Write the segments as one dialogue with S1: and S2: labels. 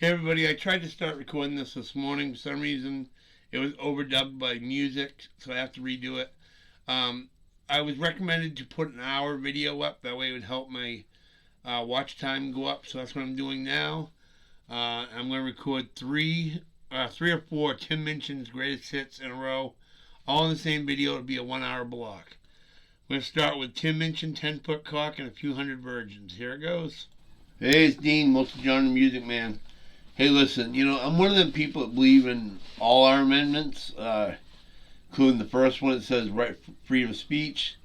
S1: Hey everybody, I tried to start recording this morning. For some reason, it was overdubbed by music, so I have to redo it. I was recommended to put an hour video up. That way it would help my watch time go up, so that's what I'm doing now. I'm going to record three or four Tim Minchin's greatest hits in a row, all in the same video. It'll be a 1 hour block. I'm going to start with Tim Minchin, 10-Foot Cock, and a few hundred virgins. Here it goes. Hey, it's Dean, Multi-Genre Music Man. Hey, listen, I'm one of them people that believe in all our amendments, including the first one that says freedom of speech,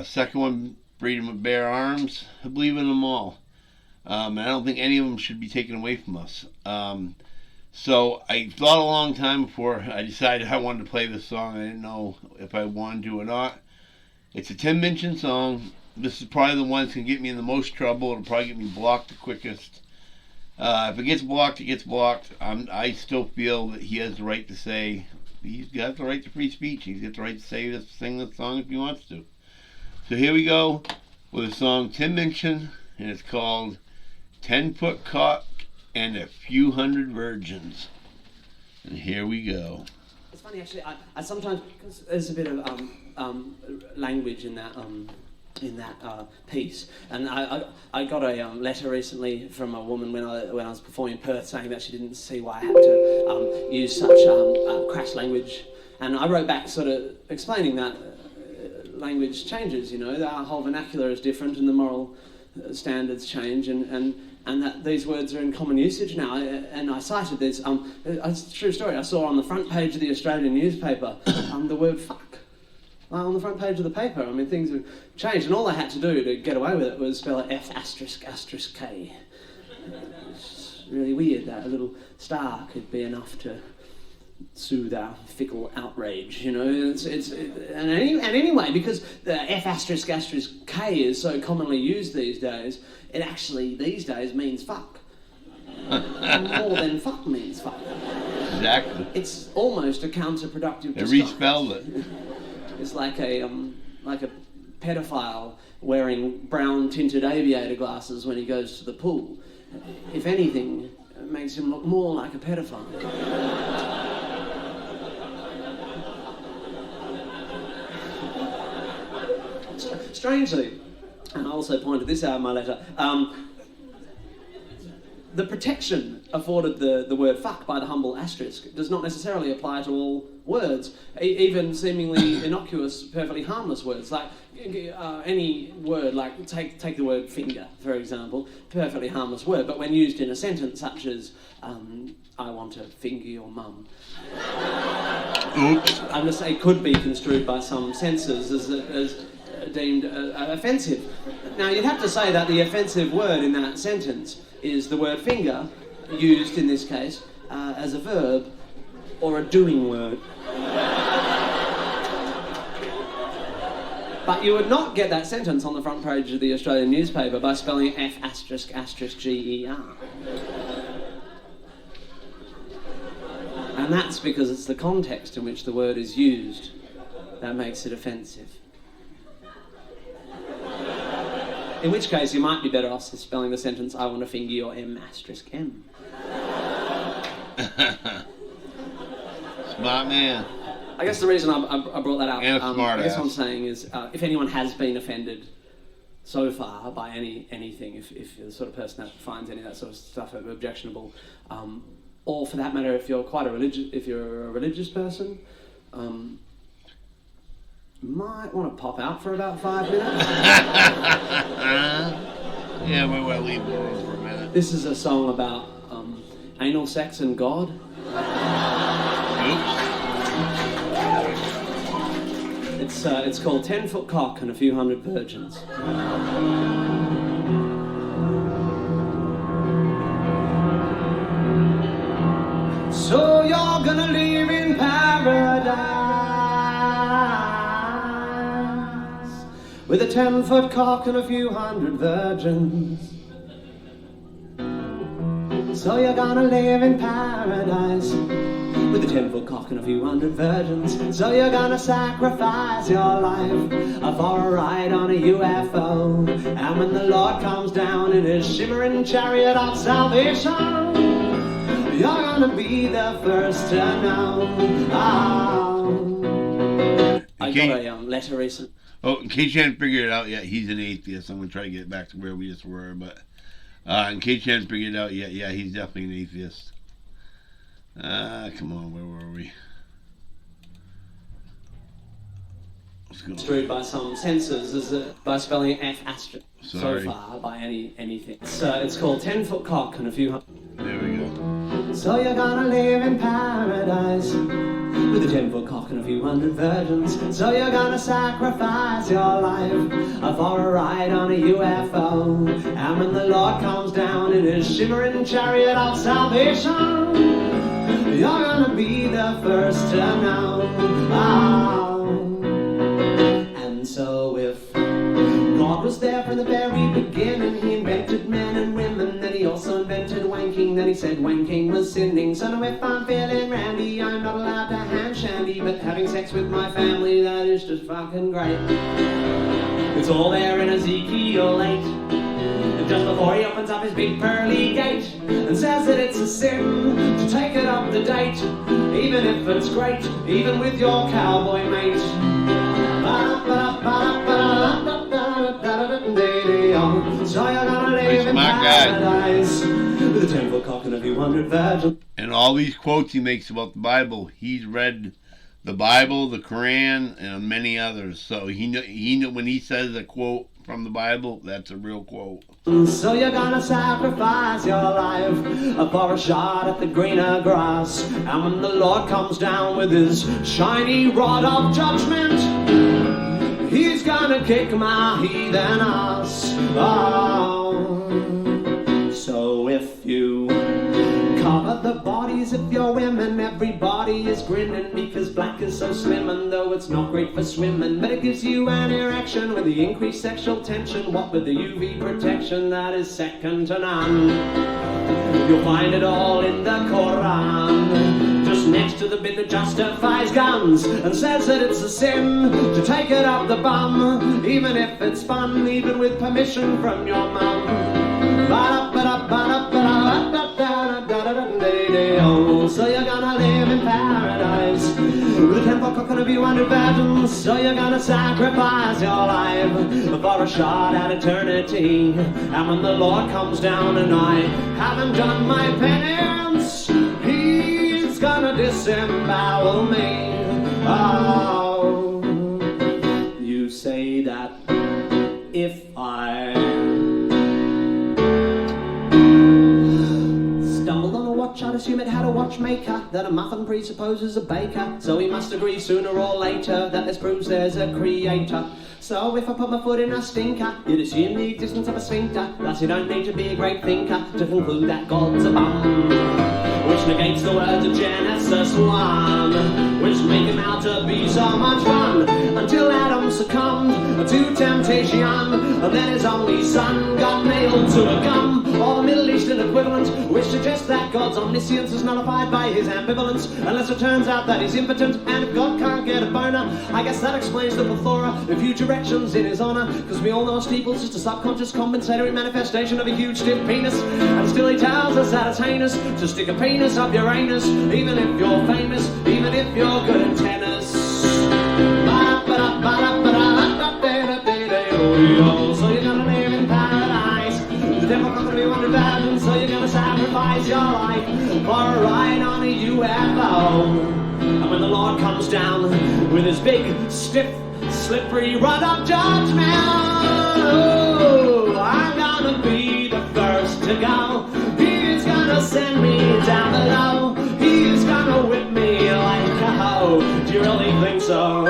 S1: second one, freedom of bear arms. I believe in them all. And I don't think any of them should be taken away from us. So I thought a long time before I decided I wanted to play this song. I didn't know if I wanted to or not. It's a Tim Minchin song. This is probably the one that's going to get me in the most trouble. It'll probably get me blocked the quickest. If it gets blocked, it gets blocked. I still feel that he has the right to say, he's got the right to free speech. He's got the right to sing this song if he wants to. So here we go with the song Tim Minchin, and it's called 10-Foot Cock and a Few Hundred Virgins. And here we go.
S2: It's funny actually, I sometimes, because there's a bit of language in that piece, and I got a letter recently from a woman when I was performing in Perth saying that she didn't see why I had to use such crass language, and I wrote back sort of explaining that language changes, our whole vernacular is different and the moral standards change, and that these words are in common usage now. And I cited this, it's a true story, I saw on the front page of the Australian newspaper the word fuck. On the front page of the paper. I mean, things have changed, and all I had to do to get away with it was spell it F***K. It's really weird that a little star could be enough to soothe our fickle outrage, And anyway, because the F***K is so commonly used these days, it actually these days means fuck. More than fuck means fuck.
S1: Exactly.
S2: It's almost a counterproductive
S1: They respelled it.
S2: It's like a pedophile wearing brown tinted aviator glasses when he goes to the pool. If anything, it makes him look more like a pedophile. Strangely, and I also pointed this out in my letter, the protection afforded the word fuck by the humble asterisk does not necessarily apply to all words, even seemingly innocuous, perfectly harmless words. Like any word, like take the word finger, for example, perfectly harmless word, but when used in a sentence such as, I want to finger your mum.
S1: Oops.
S2: I'm just saying it could be construed by some censors as deemed offensive. Now, you'd have to say that the offensive word in that sentence is the word finger, used in this case as a verb or a doing word. But you would not get that sentence on the front page of the Australian newspaper by spelling F***Ger. And that's because it's the context in which the word is used that makes it offensive. In which case, you might be better off spelling the sentence, I want to finger your M***.
S1: Smart man.
S2: I guess the reason I brought that up,
S1: And a smart
S2: I guess
S1: ass.
S2: what I'm saying is, if anyone has been offended so far by anything, if you're the sort of person that finds any of that sort of stuff objectionable, or for that matter, if you're a religious person, might want to pop out for about 5 minutes.
S1: Yeah, we will leave the room for a minute.
S2: This is a song about anal sex and God.
S1: Oops.
S2: It's called 10-Foot Cock and a Few Hundred Virgins. So you're gonna live in paradise with a 10-foot cock and a few hundred virgins. So you're gonna live in paradise with a 10-foot cock and a few hundred virgins. So you're gonna sacrifice your life for a ride on a UFO. And when the Lord comes down in his shimmering chariot of salvation, You're gonna be the first to know. I got a letter recently.
S1: Oh, in case you hadn't figured it out yet, he's an atheist. I'm going to try to get back to where we just were. But in case you hadn't figured it out yet, yeah, he's definitely an atheist. Come on, where were we?
S2: Screwed by some censors by spelling F asterisk
S1: Sorry.
S2: so far by anything. So it's called 10-foot cock and a few.
S1: There we go.
S2: So you're gonna live in paradise with a 10-foot cock and a few hundred virgins. So you're gonna sacrifice your life for a ride on a UFO. And when the Lord comes down in his shimmering chariot of salvation, you're gonna be the first to know. And so if God was there from the very beginning, he invented men and women, then he also invented wanking, then he said wanking was sinning. So now if I'm feeling randy, I'm not allowed to hand shandy, but having sex with my family, that is just fucking great. It's all there in Ezekiel 8, just before he opens up his big pearly gate and says that it's a sin to take it up to date, even if it's great, even with your cowboy mate. So you're gonna live in paradise with a 10-foot cock and a few hundred virgins.
S1: And all these quotes he makes about the Bible, he's read the Bible, the Quran, and many others. So he know when he says a quote from the Bible, that's a real quote.
S2: So you're gonna sacrifice your life for a shot at the greener grass. And when the Lord comes down with his shiny rod of judgment, he's gonna kick my heathen ass. So if you cover the bodies of your women, everybody is grinning because black is so slim, and though it's not great for swimming, but it gives you an erection with the increased sexual tension. What with the UV protection, that is second to none. You'll find it all in the Quran, just next to the bit that justifies guns and says that it's a sin to take it up the bum, even if it's fun, even with permission from your mum. So you're gonna live in paradise with a 10-foot cock and a few hundred virgins. So you're gonna sacrifice your life for a shot at eternity. And when the Lord comes down and I haven't done my penance, he's gonna disembowel me. Oh, you say that if I stumbled on a watch, I'd assume it had a watchmaker, that a muffin presupposes a baker, so we must agree sooner or later that this proves there's a creator. So if I put my foot in a stinker, you'd assume the existence of a sphincter. Thus you don't need to be a great thinker to conclude that God's a bum, which negates the words of Genesis 1, which make him out to be so much fun, until Adam succumbed to temptation, and then his only son got nailed to a gum, or the Middle Eastern equivalent, which suggests that God's omniscience is nullified by his ambivalence, unless it turns out that he's impotent, and if God can't get a boner, I guess that explains the plethora of huge erections in his honor, because we all know steeple's just a subconscious compensatory manifestation of a huge stiff penis, and still he tells us that it's heinous to stick a penis up your anus, even if you're famous, even if you're good at tennis. So you're gonna live in paradise, the devil comes to be one virgin, so you're gonna sacrifice your life for a ride on a UFO. And when the Lord comes down with his big, stiff, slippery rod of judgment, oh, I'm gonna be the first to go. He's gonna send me down below. He's gonna whip me like a hoe. Do you really think so?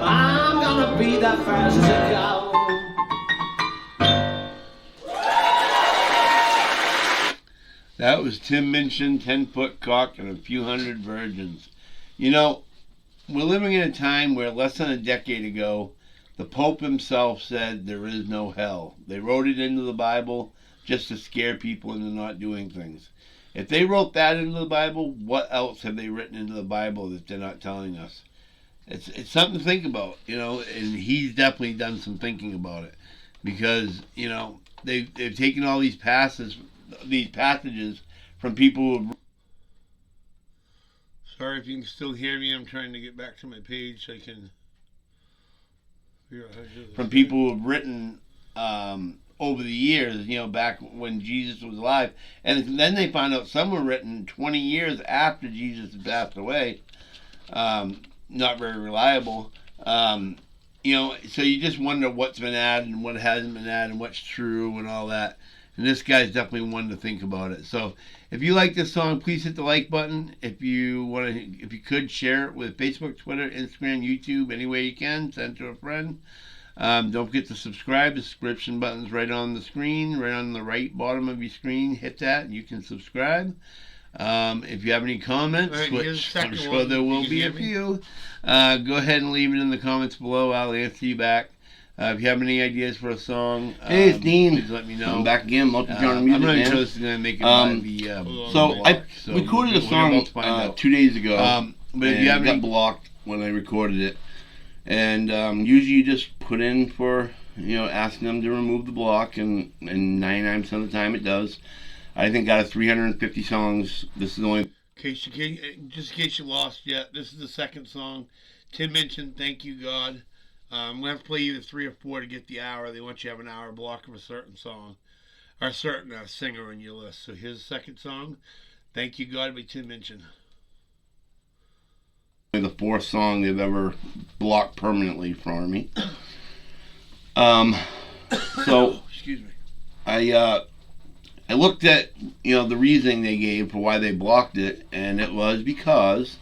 S2: I'm gonna be the first to go.
S1: That was Tim Minchin, 10-foot cock and a few hundred virgins. You know, we're living in a time where less than a decade ago, the Pope himself said there is no hell. They wrote it into the Bible just to scare people into not doing things. If they wrote that into the Bible, what else have they written into the Bible that they're not telling us? It's something to think about, you know, and he's definitely done some thinking about it, because, you know, they've taken all these passages from people Sorry if you can still hear me. I'm trying to get back to my page so I can figure out how to do this.
S3: From people who have written over the years, back when Jesus was alive. And then they found out some were written 20 years after Jesus had passed away. Not very reliable. So you just wonder what's been added and what hasn't been added and what's true and all that. And this guy's definitely one to think about it. So if you like this song, please hit the like button. If you could share it with Facebook, Twitter, Instagram, YouTube, any way you can, send it to a friend. Don't forget to subscribe. The subscription button's right on the screen, right on the right bottom of your screen. Hit that and you can subscribe. If you have any comments,
S1: right,
S3: which I'm sure there will be a few, go ahead and leave it in the comments below. I'll answer you back. If you have any ideas for a song,
S4: hey, it's Dean.
S3: Please let me know.
S4: I'm back again, multi-genre music.
S3: I'm not
S4: man.
S3: sure this is going to make it by the
S4: I recorded a song 2 days ago,
S3: but if you have
S4: got blocked when I recorded it. And usually you just put in for, asking them to remove the block, and 99% of the time it does. I think out of 350 songs, this is the only...
S1: Just in case you lost yet, this is the second song. Tim Minchin, Thank You, God. I'm going to have to play either 3 or 4 to get the hour. They want you to have an hour block of a certain song, or a certain singer on your list. So here's the second song, Thank You, God by Tim Minchin.
S4: The 4th song they've ever blocked permanently from me.
S1: Excuse me.
S4: I looked at, the reasoning they gave for why they blocked it, and it was because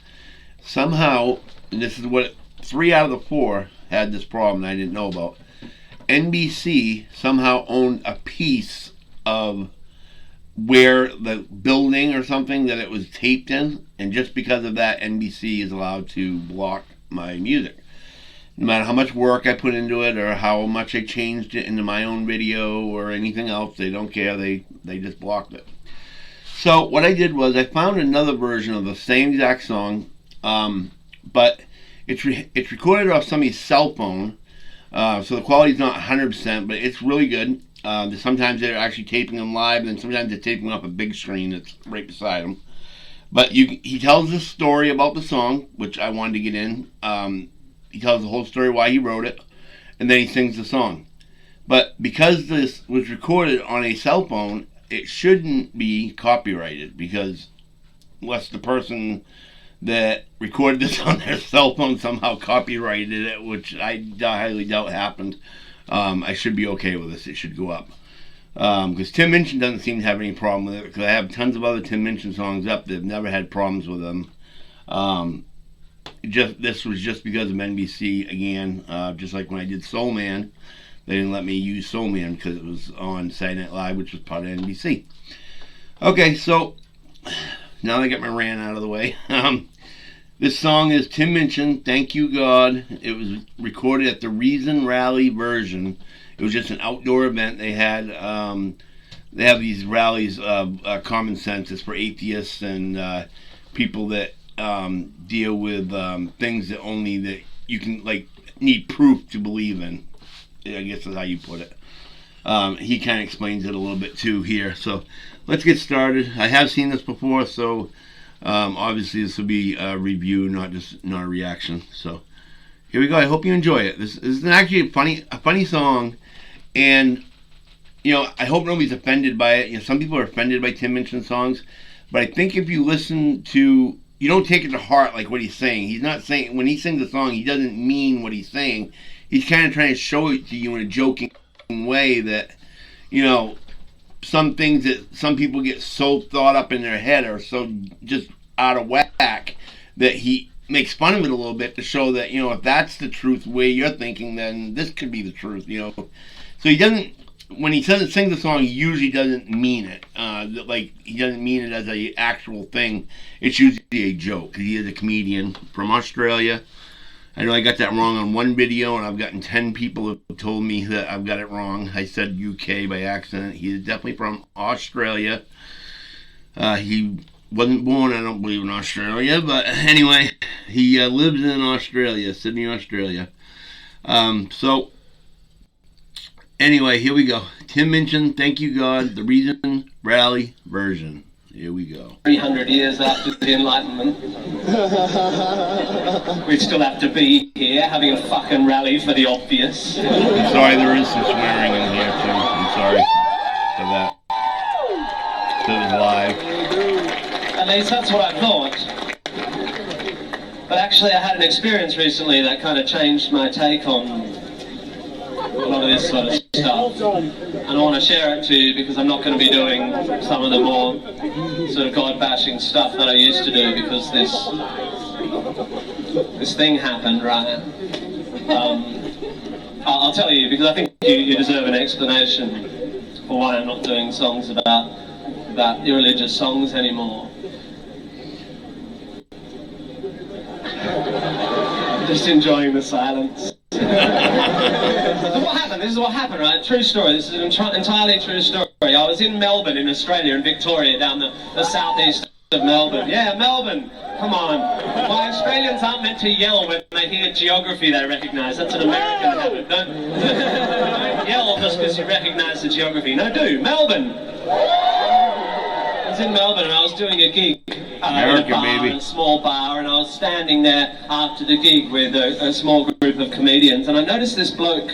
S4: somehow, and this is what 3 out of the 4 had this problem that I didn't know about. NBC somehow owned a piece of where the building or something that it was taped in, and just because of that, NBC is allowed to block my music. No matter how much work I put into it or how much I changed it into my own video or anything else, they don't care. They just blocked it. So what I did was I found another version of the same exact song, but it's recorded off somebody's cell phone, so the quality's not 100%, but it's really good. Sometimes they're actually taping them live, and sometimes they're taping off a big screen that's right beside them. But he tells the story about the song, which I wanted to get in. He tells the whole story why he wrote it, and then he sings the song. But because this was recorded on a cell phone, it shouldn't be copyrighted, because unless the person that recorded this on their cell phone somehow copyrighted it, which I highly doubt happened, I should be okay with this. It should go up. Because Tim Minchin doesn't seem to have any problem with it, because I have tons of other Tim Minchin songs up that have never had problems with them. This was just because of NBC again, just like when I did Soul Man, they didn't let me use Soul Man because it was on Saturday Night Live, which was part of NBC. Okay, so now that I got my rant out of the way, this song is Tim Minchin, Thank You, God. It was recorded at the Reason Rally version. It was just an outdoor event they had. They have these rallies of common sense. It's for atheists and people that deal with things that only that you can need proof to believe in. I guess is how you put it. He kind of explains it a little bit too here. So let's get started. I have seen this before, so obviously this will be a review, not a reaction. So here we go. I hope you enjoy it. This is actually a funny song, and I hope nobody's offended by it. Some people are offended by Tim Minchin songs, but I think if you listen to, you don't take it to heart like what he's saying. He's not saying, when he sings a song, he doesn't mean what he's saying. He's kind of trying to show it to you in a joking way that, some things that some people get so thought up in their head are so just out of whack that he makes fun of it a little bit to show that, if that's the truth the way you're thinking, then this could be the truth, So he doesn't, when he sings the song, he usually doesn't mean it. He doesn't mean it as a actual thing. It's usually a joke. He is a comedian from Australia. I know I got that wrong on one video, and I've gotten 10 people who have told me that I've got it wrong. I said UK by accident. He is definitely from Australia. He wasn't born, I don't believe, in Australia, but anyway, he lives in Australia, Sydney, Australia. So anyway, here we go. Tim Minchin, Thank You, God, the Reason Rally version. Here we go.
S2: 300 years after the Enlightenment. We still have to be here having a fucking rally for the obvious.
S4: I'm sorry, there is some swearing in here too. I'm sorry for that. So it was live.
S2: At least that's what I thought. But actually I had an experience recently that kind of changed my take on a lot of this sort of stuff. And I want to share it to you because I'm not going to be doing some of the more sort of God-bashing stuff that I used to do because this thing happened, right? I'll tell you because I think you deserve an explanation for why I'm not doing songs about irreligious songs anymore. Just enjoying the silence. This is what happened, right? True story. This is an entirely true story. I was in Melbourne, in Australia, in Victoria, down the southeast of Melbourne. Yeah, Melbourne. Come on. Why Australians aren't meant to yell when they hear geography they recognise. That's an American habit. Don't yell just because you recognise the geography. No, do. Melbourne. I was in Melbourne and I was doing a gig.
S4: American,
S2: in a small bar, and I was standing there after the gig with a small group of comedians, and I noticed this bloke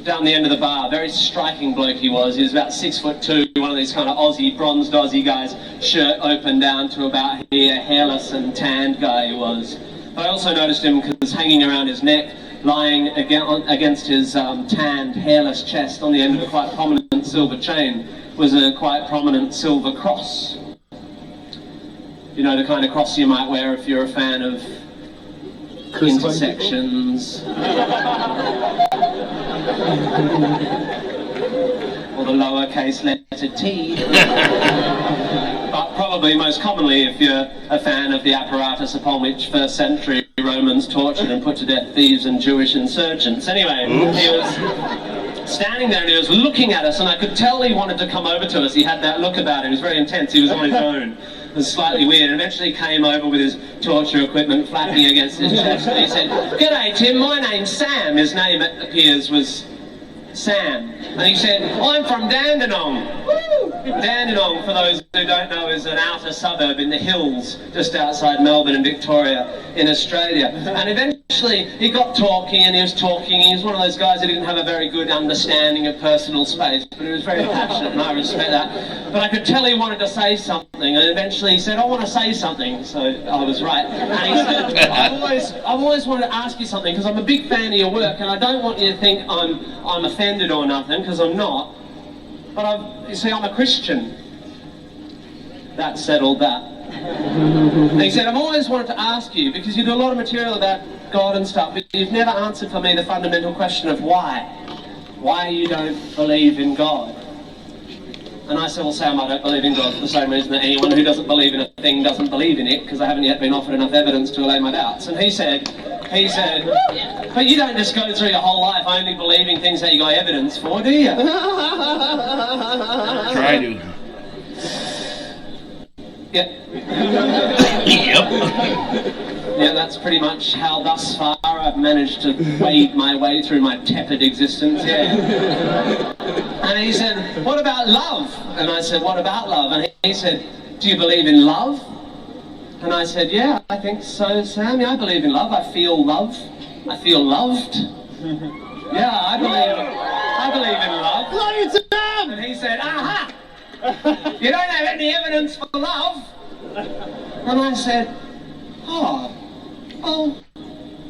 S2: down the end of the bar, very striking bloke he was. He was about 6'2", one of these kind of Aussie, bronzed Aussie guys, shirt open down to about here, hairless and tanned guy he was. But I also noticed him because hanging around his neck, lying against his tanned, hairless chest on the end of a quite prominent silver chain, was a quite prominent silver cross. You know, the kind of cross you might wear if you're a fan of intersections. Or the lowercase letter T. But probably most commonly if you're a fan of the apparatus upon which first century Romans tortured and put to death thieves and Jewish insurgents. Anyway, he was standing there and he was looking at us, and I could tell he wanted to come over to us. He had that look about him. He was very intense. He was on his own. It was slightly weird, and eventually came over with his torture equipment flapping against his chest, and he said, "G'day Tim, my name's Sam." His name, it appears, was Sam. And he said, "I'm from Dandenong." Dandenong, for those who don't know, is an outer suburb in the hills just outside Melbourne and Victoria in Australia. And eventually he got talking and he was talking. He was one of those guys who didn't have a very good understanding of personal space, but he was very passionate, and I respect that. But I could tell he wanted to say something, and eventually he said, "I want to say something." So I was right. And he said, I've always wanted to ask you something because I'm a big fan of your work, and I don't want you to think I'm offended or nothing, because I'm not. But you see, I'm a Christian. That settled that. And he said, "I've always wanted to ask you, because you do a lot of material about God and stuff, but you've never answered for me the fundamental question of why. Why you don't believe in God." And I said, "Well, Sam, I don't believe in God for the same reason that anyone who doesn't believe in a thing doesn't believe in it, because I haven't yet been offered enough evidence to allay my doubts." And he said, "But you don't just go through your whole life only believing things that you got evidence for, do you?"
S4: Try to.
S2: Yep.
S4: Yep.
S2: Yeah, that's pretty much how thus far I've managed to wade my way through my tepid existence, yeah. And he said, "What about love?" And I said, "What about love?" And he said, "Do you believe in love?" And I said, "Yeah, I think so, Sam. Yeah, I believe in love. I feel love. I feel loved. Yeah, I believe in love."
S3: Love you, Sam!
S2: And he said, "Aha! You don't have any evidence for love?" And I said, "Oh,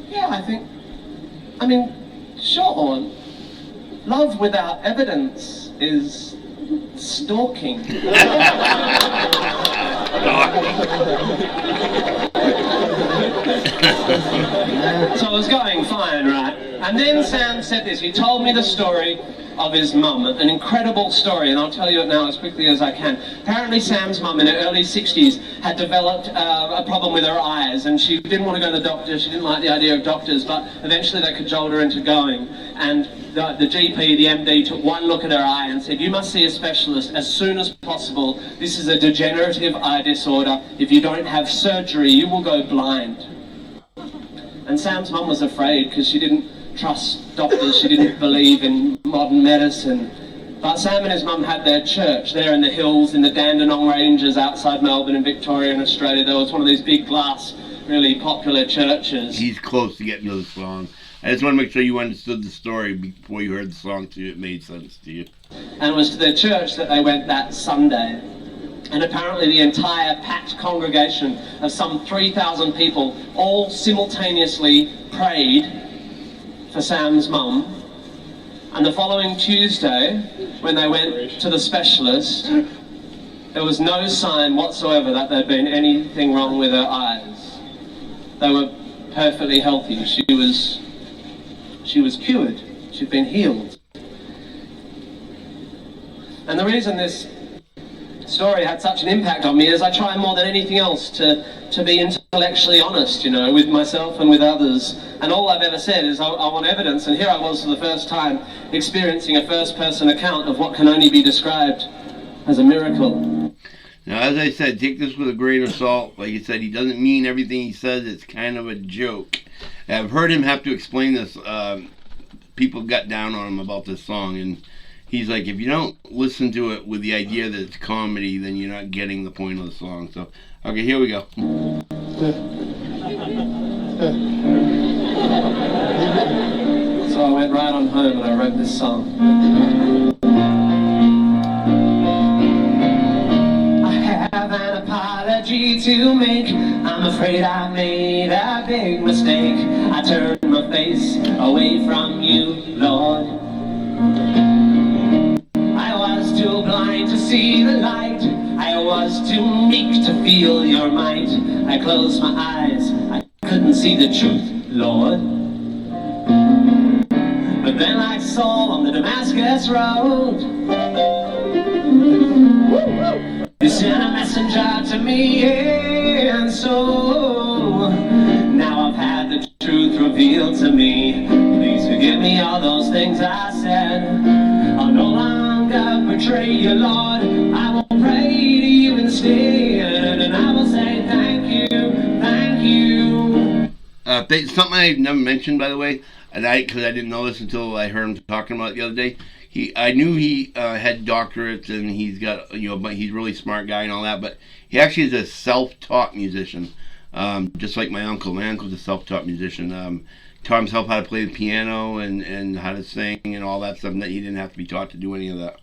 S2: yeah, I mean, sure. Love without evidence is stalking." So I was going fine, right? And then Sam said this. He told me the story of his mum, an incredible story, and I'll tell you it now as quickly as I can. Apparently Sam's mum in her early 60s had developed a problem with her eyes, and she didn't want to go to the doctor. She didn't like the idea of doctors, but eventually they cajoled her into going. And the GP, the MD, took one look at her eye and said, "You must see a specialist as soon as possible. This is a degenerative eye disorder. If you don't have surgery, you will go blind." And Sam's mum was afraid because she didn't trust doctors. She didn't believe in modern medicine. But Sam and his mum had their church there in the hills in the Dandenong Ranges outside Melbourne in Victoria in Australia. There was one of these big glass, really popular churches.
S4: He's close to getting to the song. I just want to make sure you understood the story before you heard the song so it made sense to you.
S2: And it was to their church that they went that Sunday. And apparently the entire packed congregation of some 3,000 people all simultaneously prayed for Sam's mum. And the following Tuesday, when they went to the specialist, there was no sign whatsoever that there'd been anything wrong with her eyes. They were perfectly healthy. She was cured. She'd been healed. And the reason this story had such an impact on me is I try more than anything else to be intellectually honest, you know, with myself and with others. And all I've ever said is I want evidence, and here I was for the first time experiencing a first-person account of what can only be described as a miracle.
S4: Now, as I said, take this with a grain of salt. Like I said, he doesn't mean everything he says. It's kind of a joke. I've heard him have to explain this. People got down on him about this song, and he's like, if you don't listen to it with the idea that it's comedy, then you're not getting the point of the song. So, okay, here we go.
S2: So I went right on home and I wrote this song. I have an apology to make. I'm afraid I made a big mistake. I turned my face away from you, Lord. I was too blind to see the light. I was too meek to feel your might. I closed my eyes, I couldn't see the truth, Lord. But then I saw on the Damascus road, you sent a messenger to me, and so now I've had the truth revealed to me. Please forgive me all those things I said. I'll no longer betray you, Lord. I will pray to you instead, and I will say thank you, thank you.
S4: Something I never mentioned, by the way, and because I didn't know this until I heard him talking about it the other day. I knew he had doctorates and he's got, but he's a really smart guy and all that. But he actually is a self-taught musician, just like my uncle. My uncle's a self-taught musician. Taught himself how to play the piano and how to sing and all that stuff. That he didn't have to be taught to do any of that.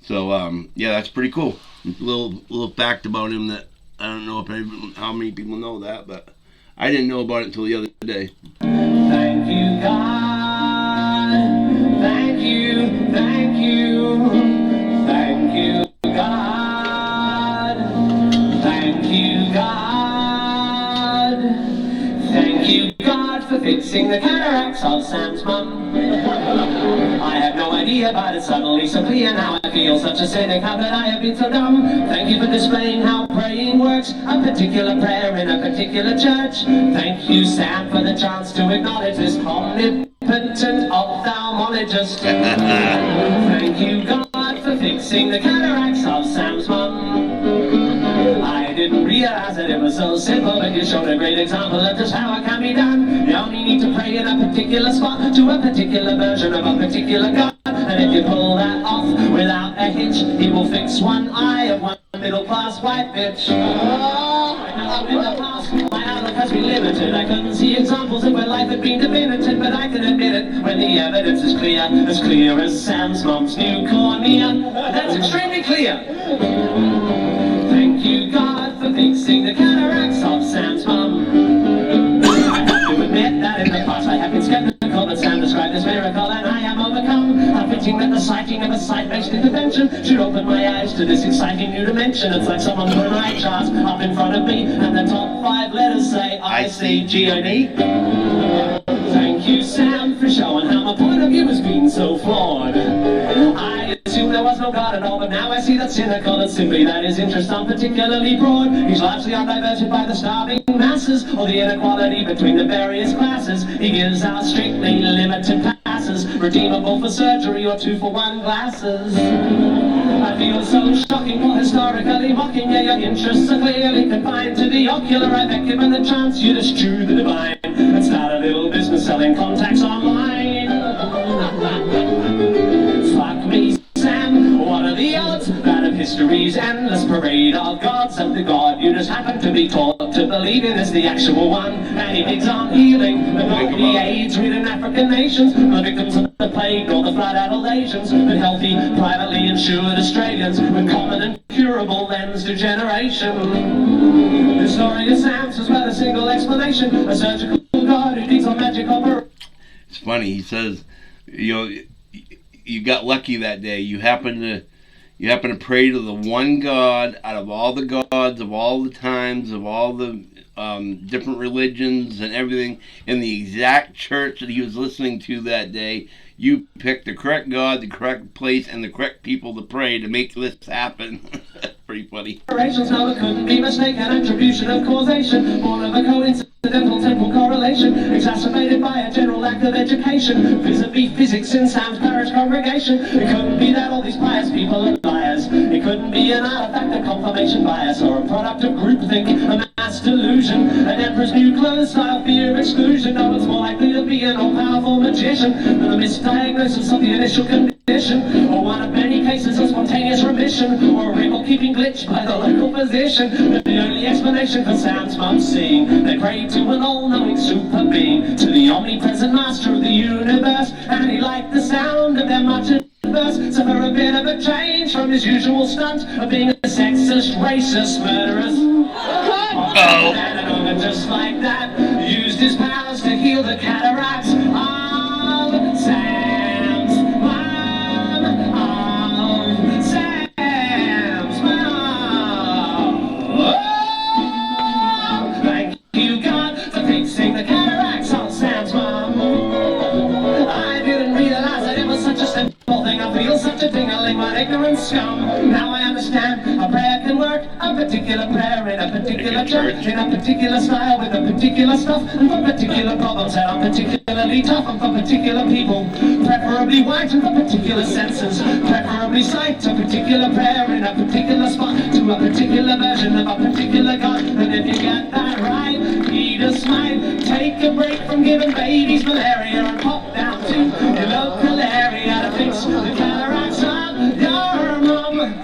S4: So yeah, that's pretty cool. A little fact about him that I don't know how many people know that, but I didn't know about it until the other day.
S2: Thank you, God. Thank you, thank you. Thank you, God. Thank you, God. Thank you, God, for fixing the cataracts of Sam's mum. I had no idea, but it's suddenly so clear now. I feel such a cynic, how could I have been so dumb? Thank you for displaying how praying works, a particular prayer in a particular church. Thank you, Sam, for the chance to acknowledge this omnipotent ophthalmologist. Thank you, God, for fixing the cataracts of Sam's mum. I didn't realize that it was so simple, but you showed a great example of just how it can be done. You only need to pray in a particular spot to a particular version of a particular God. And if you pull that off without a hitch, he will fix one eye of one middle-class white bitch. In the past, my outlook has been limited. I couldn't see examples of where life had been definitive, but I can admit it when the evidence is clear as Sam's mom's new cornea. That's extremely clear. Thank you, God, for fixing the cataracts of Sam's mum. I have to admit that in the past I have been skeptical, but Sam described this miracle and I am overcome. I'm fitting that the sighting of a sight-based intervention should open my eyes to this exciting new dimension. It's like someone put an eye chart up in front of me and the top 5 letters say I-C-G-O-D. Thank you, Sam, for showing how my point of view has been so flawed. I assumed there was no God at all, but now I see that's cynical and simply that his interests aren't particularly broad. He's largely undiverted by the starving masses or the inequality between the various classes. He gives out strictly limited passes, redeemable for surgery or 2-for-1 glasses. I feel so shocking for historically mocking. Yeah, your interests are clearly confined to the ocular. I bet given the chance you'd eschew the divine and start a little business selling contacts online. Fuck me, Sam, centuries, endless parade of gods of the God you just happen to be taught to believe in is the actual one. Many pigs on healing, but not the AIDS-ridden African nations, the victims of the plague or the flood-addled Asians, but healthy, privately insured Australians with common and curable lens degeneration. The story of Sam's was but a single explanation, a surgical God who needs a magic operation.
S4: It's funny. He says, you know, you got lucky that day. You happen to pray to the one God out of all the gods of all the times of all the different religions and everything in the exact church that he was listening to that day. You picked the correct God, the correct place, and the correct people to pray to make this happen. Pretty funny.
S2: No, it couldn't be mistaken. Attribution of causation, more of a coincidental temporal correlation, exacerbated by a general lack of education. Vis-a-vis physics in Sam's parish congregation. It couldn't be that all these pious people are liars. It couldn't be an artifact of confirmation bias or a product of groupthink, a mass delusion, an emperor's new clothes style fear of exclusion. No, it's more likely to be an all-powerful magician than a misdiagnosis of the initial condition, or one of many cases of spontaneous remission, or a record-keeping glitch by the local physician. But the only explanation for Sam's mum seeing, they prayed to an all-knowing super being, to the omnipresent master of the universe, and he liked the sound of their muttered verse. So for a bit of a change from his usual stunt of being a sexist, racist, murderous, and just like that, used his powers to heal the cataracts of Sam's mom. Of Sam's mom. Oh, thank you, God, for fixing the cataracts on Sam's mom. I didn't realize that it was such a simple thing. I feel such a tingling when ignorant scum. Now I understand a prayer can work, a particular prayer in a particular church, in a particular style, with a particular stuff, and for particular problems that are particularly tough, and for particular people, preferably white, and for particular senses, preferably sight, a particular prayer in a particular spot, to a particular version of a particular God. And if you get that right, eat a smite, take a break from giving babies malaria, and pop down to your local area to fix the cataracts of your mum.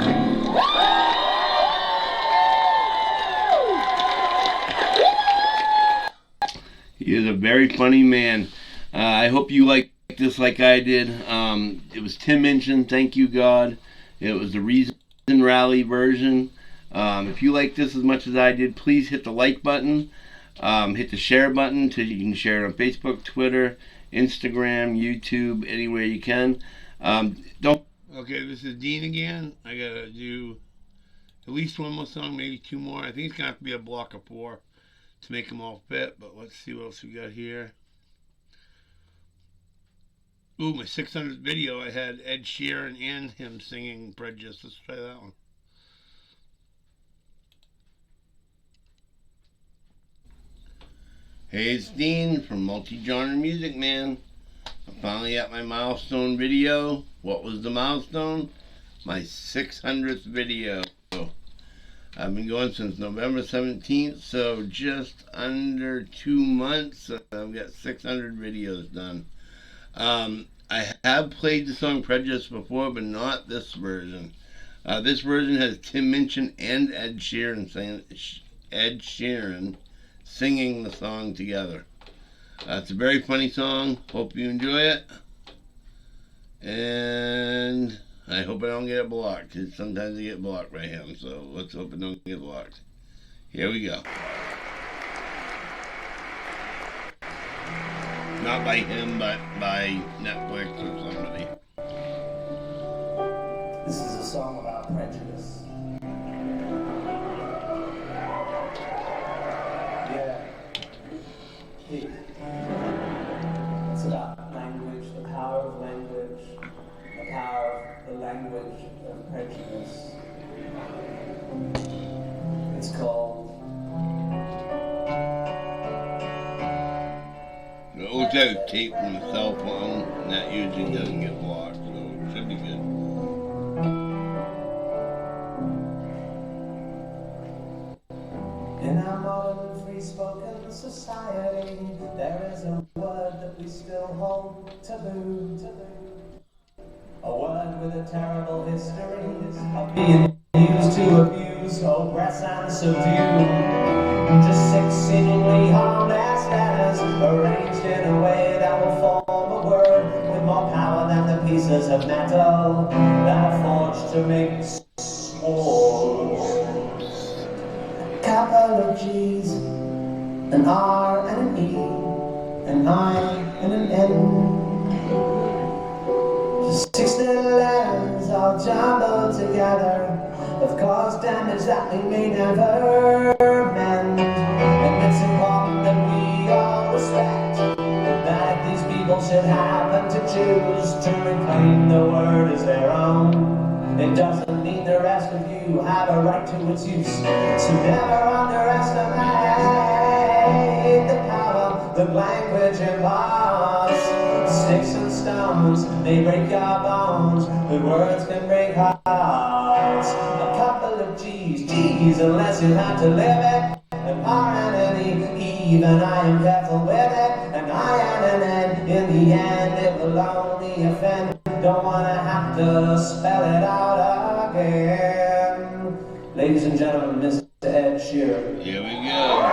S4: He is a very funny man. I hope you like this like I did. It was Tim Minchin, Thank You God. It was the Reason Rally version. If you like this as much as I did, please hit the like button. Hit the share button so you can share it on Facebook, Twitter, Instagram, YouTube, anywhere you can. Don't.
S1: Okay, this is Dean again. I gotta do at least one more song, maybe two more. I think it's gonna have to be a block of 4 to make them all fit, but let's see what else we got here. Ooh, my 600th video, I had Ed Sheeran and him singing Prejudice. Let's try that one.
S4: Hey, it's Dean from Multi-Genre Music Man. I'm finally at my milestone video. What was the milestone? My 600th video. I've been going since November 17th, so just under 2 months. I've got 600 videos done. I have played the song Prejudice before, but not this version. This version has Tim Minchin and Ed Sheeran singing the song together. It's a very funny song. Hope you enjoy it. And I hope I don't get it blocked, because sometimes I get blocked by him, so let's hope I don't get blocked. Here we go. Not by him, but by Netflix or somebody.
S2: This is a song about prejudice. Yeah. It's about language, the power of language, the power of the language of prejudice. It's called...
S4: It looks like a tape from a cell phone, and that usually doesn't get blocked, so it should be good.
S2: In our modern free-spoken society, there is a word that we still hold taboo. A word with a terrible history of being used to abuse, oppress and subdue. Just six seemingly harmless letters arranged in a way that will form a word with more power than the pieces of metal that are forged to make swords. Couple of G's, an R and an E, an I and an N. Just 6 little letters all jumbled together have caused damage that we may never mend. And it's important that we all respect that these people should happen to choose to reclaim the word as their own. It doesn't mean the rest of you have a right to its use, so never underestimate the power that language imparts. Sticks and stones may break your bones, but words can break hearts. A couple of G's, unless you have to live it. An R and an E, even I am careful with it. An I and an N, in the end it will only offend. Don't wanna have to spell it out again. Ladies and gentlemen, Mr. Ed Sheeran.
S3: Here we go.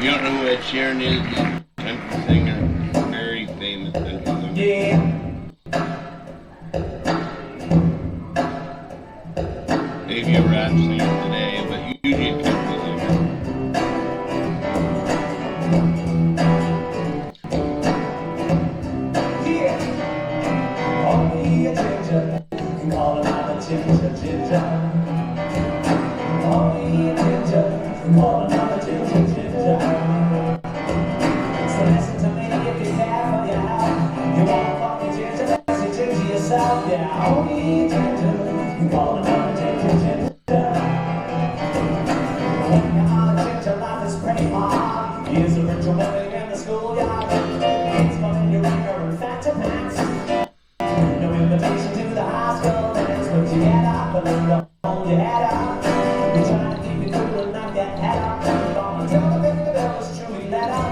S3: You don't know who Ed Sheeran is? He's a country singer, very famous country singer.
S2: Yeah.
S3: Maybe a rap singer today, but usually a country singer.
S2: Yeah. Only a ginger can call another ginger ginger. Only a ginger can call another ginger ginger. So listen to me if you care for you. You won't call me ginger, that's a ginger yourself. Yeah, only a ginger can call another ginger ginger. When you're on a ginger, life is pretty hard. Here's a ritual living in the schoolyard. It's fun in your anger and fat and pants. No invitation to the high school dance, but you get up and then don't hold your head up. You try to keep it cool and not get head up. Until the big bill is truly let up.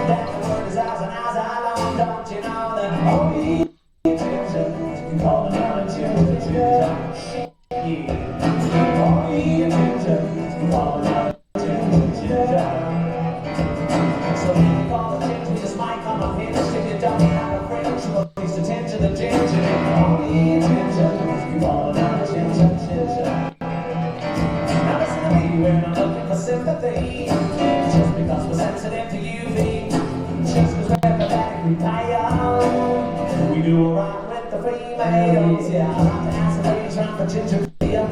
S2: That the word is ours and ours alone. Don't you know that only ginger can call another ginger ginger? Yeah. Only a ginger can call another ginger ginger. So when you call the ginger, just might come up here. If you don't have a fringe, well, please attend to the ginger. Only a ginger can call another ginger ginger. Now listen to me, we're not looking for sympathy. Just because we're sensitive to UV. Just because we're empathetically tired. We do alright with the females. Yeah, I like to ask the ladies round for ginger beer.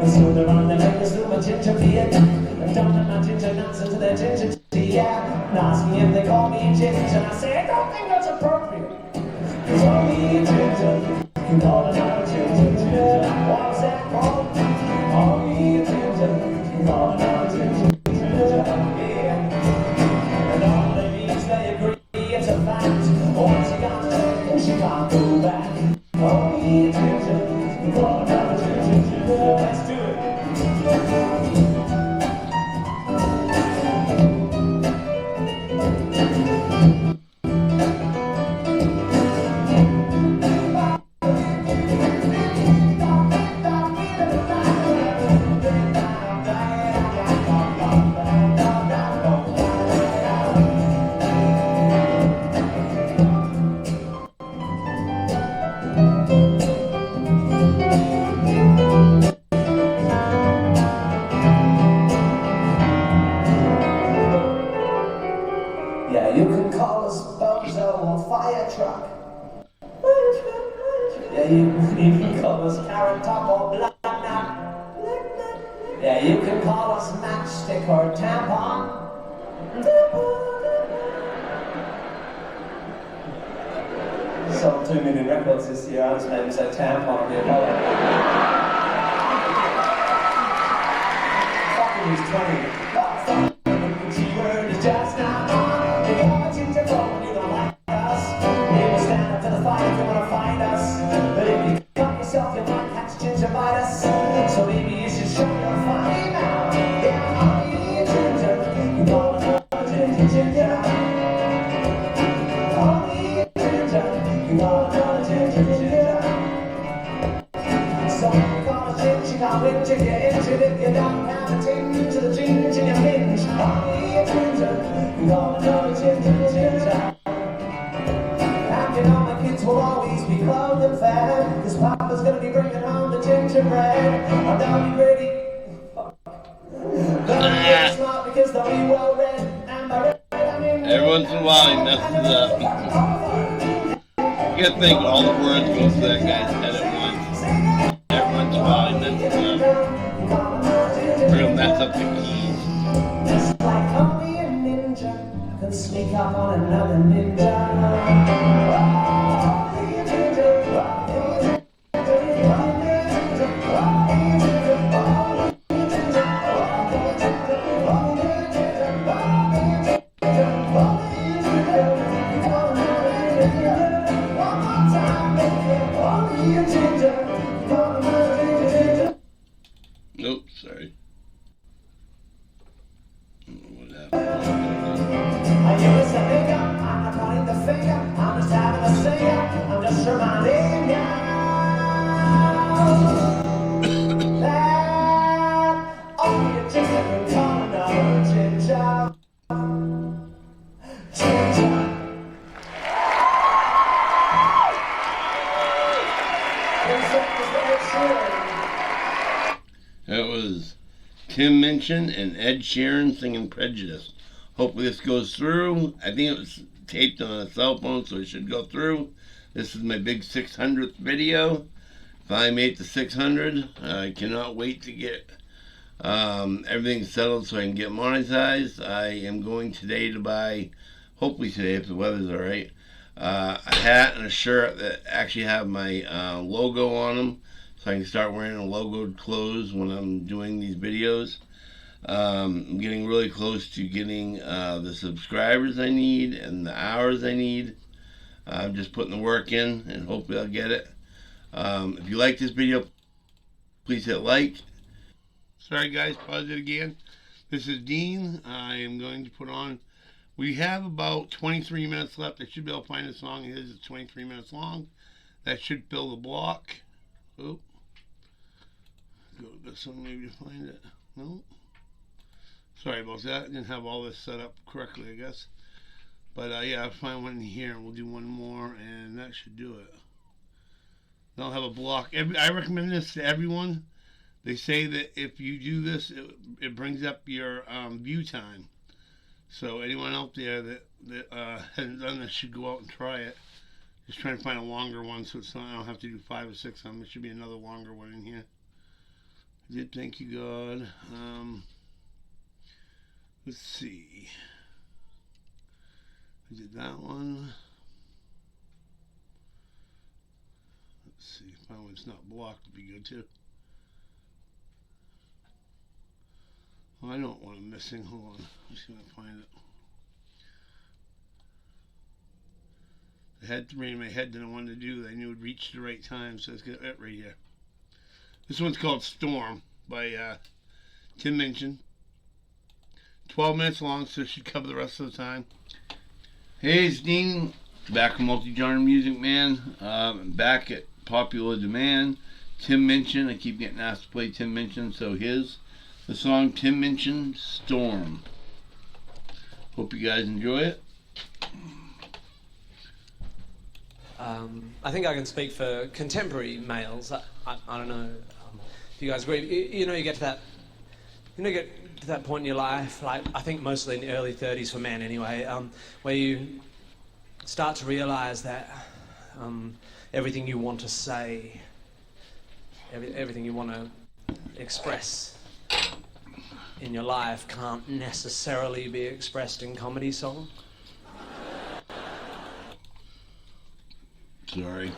S2: And soon they're on their fingers through my ginger beer. And don't let my ginger nuts into their ginger tea. Yeah, and ask me if they call me ginger. And I say, I don't think that's appropriate. Cause only a ginger can call another ginger ginger. What's that called? Only a ginger can call another ginger ginger. Yeah. And all the ladies, they agree it's a fact. Once you got to and she can't go back. Only a ginger can call another ginger ginger. Let's do it. Yeah, you can call us bozo or fire truck. Yeah, you can call us carrot top or blood nut. Yeah, you can call us matchstick or tampon. Sold 2 million records this year. I just made him say tampon on the Apollo. Fucking he's 20. The word is just not on. If you want ginger phone, you don't like us. We will stand up to the fight if you want to fight us. But if you cut yourself, you might catch gingivitis. So maybe you should show your fine now. Yeah, only a ginger. You call another ginger ginger. Only a take you into it. You don't have a tinge to the tinge in your minge. Only a ginger, gonna know a ginger. And you know my kids will always be clothed and fed, 'cause Papa's gonna be bringing home the gingerbread. And they'll be ready. They'll be really smart because they'll be well read. And by read, I mean
S3: Every once in a while he messes up. You gotta think all the words go through that guy's head at once. Every once in a while he messes up. Or he'll mess up the keys.
S2: just like only a ninja can sneak up on another ninja. Only a ninja,
S3: Nope, sorry. What happened?
S2: Are you just a nigga? I'm not pointing the finger. I'm just having a singer. I'm just reminding you that only a ginger can come another ginger. Ginger.
S3: That was Tim Minchin and Ed Sheeran singing Prejudice. Hopefully this goes through. I think it was taped on a cell phone, so it should go through. This is my big 600th video. Finally made the 600. I cannot wait to get everything settled so I can get monetized. I am going today to buy, hopefully today if the weather's alright, a hat and a shirt that actually have my logo on them, so I can start wearing logoed clothes when I'm doing these videos. I'm getting really close to getting the subscribers I need and the hours I need. I'm just putting the work in and hopefully I'll get it. If you like this video, please hit like.
S1: Sorry guys, pause it again. This is Dean. I am going to put on, we have about 23 minutes left. I should be able to find a song. It is 23 minutes long. That should fill the block. Oh. Go to this one maybe to find it. No. Sorry about that. I didn't have all this set up correctly, I guess. But yeah, I'll find one in here and we'll do one more and that should do it. They'll have a block. I recommend this to everyone. They say that if you do this, it brings up your view time. So anyone out there that hasn't done this should go out and try it. Just trying to find a longer one so it's not, I don't have to do 5 or 6 of them. There should be another longer one in here. I did, thank you God. Let's see. I did that one. Let's see if that one's not blocked, would be good too. Well, I don't want them missing. Hold on. I'm just going to find it. I had 3 in my head that I wanted to do that I knew would reach the right time, so let's get that right here. This one's called Storm by Tim Minchin. 12 minutes long, so it should cover the rest of the time.
S3: Hey, it's Dean, back from Multi-Genre Music Man. Back at popular demand. Tim Minchin, I keep getting asked to play Tim Minchin, so here's the song Tim Minchin, Storm. Hope you guys enjoy it.
S2: I think I can speak for contemporary males. I don't know if you guys agree. You get to that point in your life, like I think mostly in the early 30s for men anyway, where you start to realize that everything you want to say, everything you want to express in your life can't necessarily be expressed in comedy song.
S3: Sorry.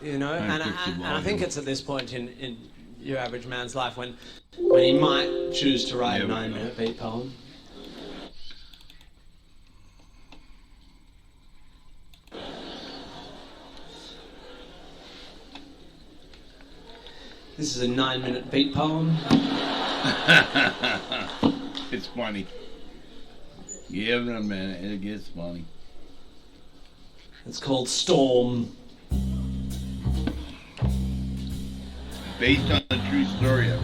S2: And I think it's at this point in your average man's life when he might choose to write a 9-minute beat poem. This is a 9-minute beat poem.
S3: It's funny. Give it a minute, it gets funny.
S2: It's called Storm.
S3: Based on a true story I wrote.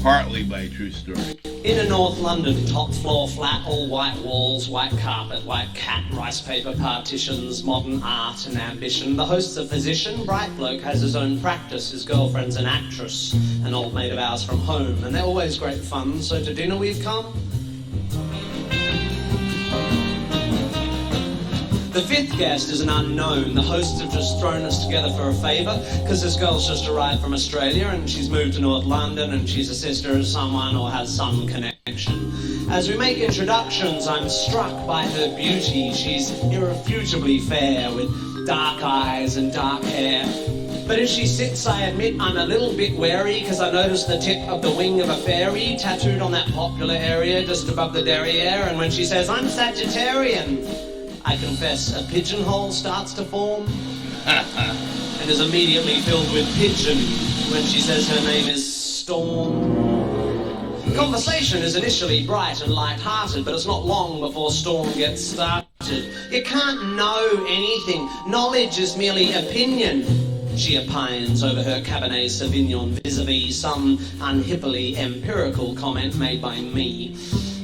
S3: Partly by a true story.
S2: In a North London top floor flat, all white walls, white carpet, white cat, rice paper partitions, modern art and ambition. The host's a physician, bright bloke, has his own practice. His girlfriend's an actress, an old mate of ours from home, and they're always great fun. So to dinner we've come. The fifth guest is an unknown. The hosts have just thrown us together for a favour, because this girl's just arrived from Australia and she's moved to North London and she's a sister of someone or has some connection. As we make introductions, I'm struck by her beauty. She's irrefutably fair, with dark eyes and dark hair. But as she sits, I admit I'm a little bit wary, because I noticed the tip of the wing of a fairy tattooed on that popular area just above the derriere, and when she says, "I'm Sagittarian," I confess, a pigeonhole starts to form and is immediately filled with pigeon when she says her name is Storm. Conversation is initially bright and light-hearted, but it's not long before Storm gets started. You can't know anything. Knowledge is merely opinion. She opines over her Cabernet Sauvignon vis-a-vis some unhippily empirical comment made by me.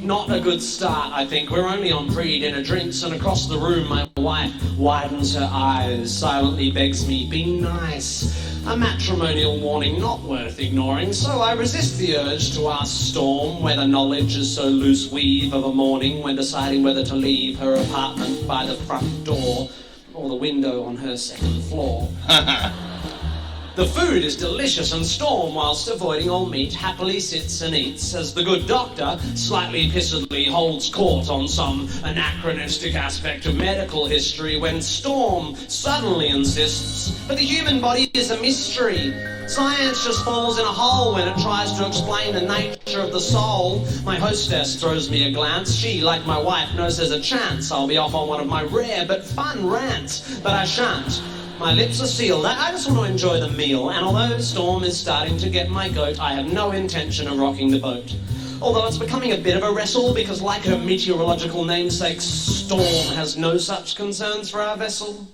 S2: Not a good start, I think. We're only on pre-dinner drinks, and across the room my wife widens her eyes, silently begs me, "Be nice." A matrimonial warning not worth ignoring, so I resist the urge to ask Storm whether knowledge is so loose weave of a morning when deciding whether to leave her apartment by the front door or the window on her second floor. The food is delicious, and Storm, whilst avoiding all meat, happily sits and eats as the good doctor slightly pissedly holds court on some anachronistic aspect of medical history when Storm suddenly insists, "But the human body is a mystery. Science just falls in a hole when it tries to explain the nature of the soul." My hostess throws me a glance. She, like my wife, knows there's a chance I'll be off on one of my rare but fun rants, but I shan't. My lips are sealed. I just want to enjoy the meal, and although Storm is starting to get my goat, I have no intention of rocking the boat. Although it's becoming a bit of a wrestle, because like her meteorological namesake, Storm has no such concerns for our vessel.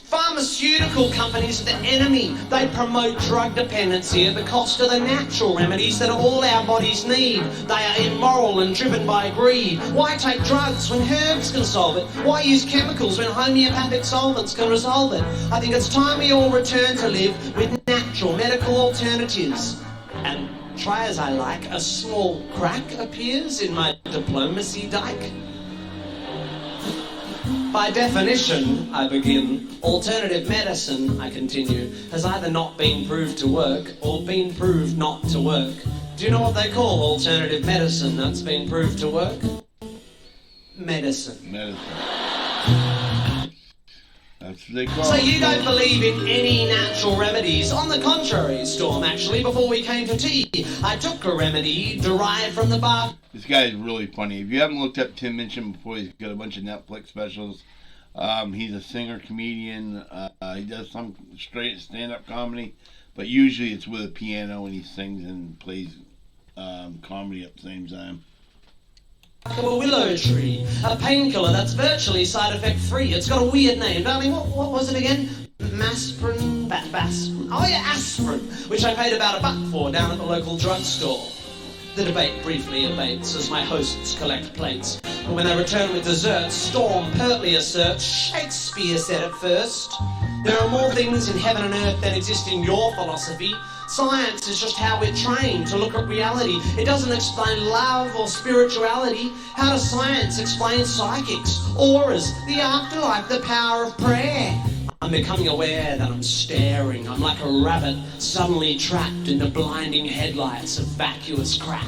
S2: Pharmaceutical companies are the enemy. They promote drug dependency at the cost of the natural remedies that all our bodies need. They are immoral and driven by greed. Why take drugs when herbs can solve it? Why use chemicals when homeopathic solvents can resolve it? I think it's time we all return to live with natural medical alternatives. And try as I like, a small crack appears in my diplomacy dike. By definition, I begin, alternative medicine, I continue, has either not been proved to work or been proved not to work. Do you know what they call alternative medicine that's been proved to work? Medicine.
S3: That's what they call
S2: So
S3: it.
S2: you don't believe in any natural remedies? On the contrary, Storm, actually, before we came to tea, I took a remedy derived from the bark.
S3: This guy is really funny. If you haven't looked up Tim Minchin before, he's got a bunch of Netflix specials. He's a singer, comedian. He does some straight stand-up comedy, but usually it's with a piano and he sings and plays comedy at the same time.
S2: Of a willow tree, a painkiller that's virtually side effect free. It's got a weird name, darling. What was it again? Masprin, oh yeah, aspirin, which I paid about $1 for down at the local drugstore. The debate briefly abates as my hosts collect plates. But when they return with desserts, Storm pertly asserts, "Shakespeare said it first. There are more things in heaven and earth than exist in your philosophy. Science is just how we're trained to look at reality. It doesn't explain love or spirituality. How does science explain psychics, auras, the afterlife, the power of prayer?" I'm becoming aware that I'm staring. I'm like a rabbit suddenly trapped in the blinding headlights of vacuous crap.